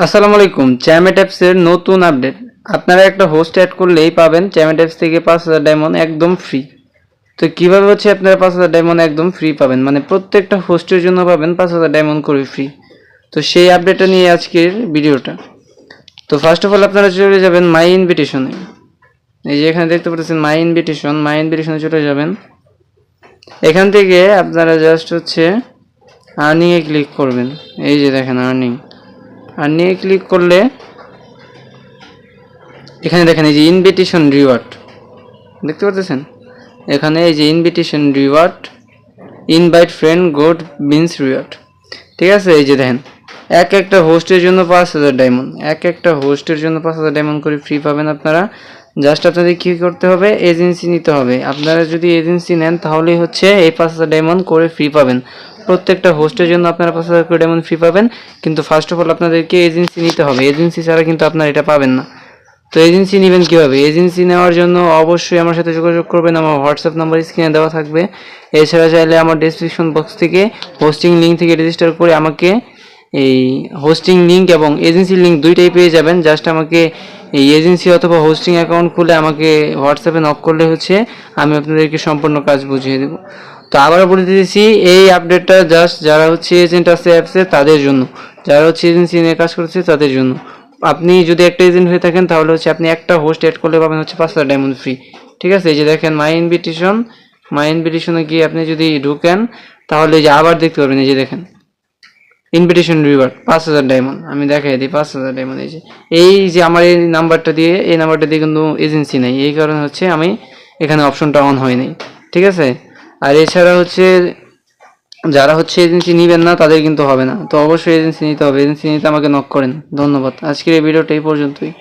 আসসালামু আলাইকুম। চ্যামেট অ্যাপসের নতুন আপডেট। আপনারা একটা হোস্ট অ্যাড করলেই পাবেন চ্যামেট অ্যাপস থেকে ৫,০০০ ডায়মন্ড একদম ফ্রি। তো কিভাবে হচ্ছে আপনারা ৫,০০০ ডায়মন্ড একদম ফ্রি পাবেন, মানে প্রত্যেকটা হোস্টের জন্য পাবেন ৫,০০০ ডায়মন্ড করে ফ্রি। তো সেই আপডেটটা নিয়ে আজকের ভিডিওটা। তো ফার্স্ট অফ অল আপনারা চলে যাবেন মাই ইনভিটেশনে। এই যে এখানে দেখতে পাচ্ছেন মাই ইনভিটেশনে চলে যাবেন। এখান থেকে আপনারা জাস্ট হচ্ছে আর্নিংয়ে ক্লিক করবেন। এই যে দেখেন আর্নিংয়ে ক্লিক করলে এখানে দেখেন এই যে ইনভিটেশন রিওয়ার্ড দেখতে পাচ্ছেন। এখানে এই যে invitation reward, invite friend, gold beans reward, ঠিক আছে। এই যে দেখেন একটা হোস্টের জন্য ৫,০০০ ডায়মন্ড, একটা হোস্টের জন্য ৫,০০০ ডায়মন্ড করে ফ্রি পাবেন আপনারা। জাস্ট আপনাদের কী করতে হবে, এজেন্সি নিতে হবে। আপনারা যদি এজেন্সি নেন তাহলেই হচ্ছে এই ৫,০০০ ডায়মন্ড করে ফ্রি পাবেন। প্রত্যেকটা হোস্টের জন্য আপনারা ৫,০০০ করে ডায়মন্ড ফ্রি পাবেন, কিন্তু ফার্স্ট অফ অল আপনাদেরকে এজেন্সি নিতে হবে। এজেন্সি ছাড়া কিন্তু আপনারা এটা পাবেন না। তো এজেন্সি নেবেন কীভাবে? এজেন্সি নেওয়ার জন্য অবশ্যই আমার সাথে যোগাযোগ করবেন। আমার হোয়াটসঅ্যাপ নাম্বার স্ক্রিনে দেওয়া থাকবে। এছাড়া চাইলে আমার ডেসক্রিপশন বক্স থেকে হোস্টিং লিঙ্ক থেকে রেজিস্টার করে আমাকে এই হোস্টিং লিঙ্ক এবং এজেন্সির লিঙ্ক দুইটাই পেয়ে যাবেন। জাস্ট আমাকে এই এজেন্সি অথবা হোস্টিং অ্যাকাউন্ট খুলে আমাকে হোয়াটসঅ্যাপে নক করলে হচ্ছে আমি আপনাদেরকে সম্পূর্ণ কাজ বুঝিয়ে দেবো। তো আবারও বলে দিয়েছি, এই আপডেটটা জাস্ট যারা হচ্ছে এজেন্ট আছে অ্যাপসে তাদের জন্য, যারা হচ্ছে এজেন্সি নিয়ে কাজ করছে তাদের জন্য। আপনি যদি একটা এজেন্ট হয়ে থাকেন তাহলে হচ্ছে আপনি একটা হোস্ট অ্যাড করলে পাবেন হচ্ছে ৫,০০০ ডায়মন্ড ফ্রি, ঠিক আছে। এই যে দেখেন মাই ইনভিটেশনে গিয়ে আপনি যদি ঢুকেন তাহলে এই যে আবার দেখতে পারবেন। এই যে দেখেন ইনভিটেশন রিওয়ার্ড ৫,০০০ ডায়মন্ড, আমি দেখাই দিই ৫,০০০ ডায়মন্ড। এই যে আমার এই নাম্বারটা দিয়ে কিন্তু এজেন্সি নেই, এই কারণে হচ্ছে আমি এখানে অপশনটা অন হয় নাই, ঠিক আছে। আর এছাড়া হচ্ছে যারা হচ্ছে এজেন্সি নেবেন না তাদের কিন্তু হবে না। তো অবশ্যই এজেন্সি নিতে হবে। এজেন্সি নিতে আমাকে নক করেন। ধন্যবাদ। আজকের এই ভিডিওটা এই পর্যন্তই।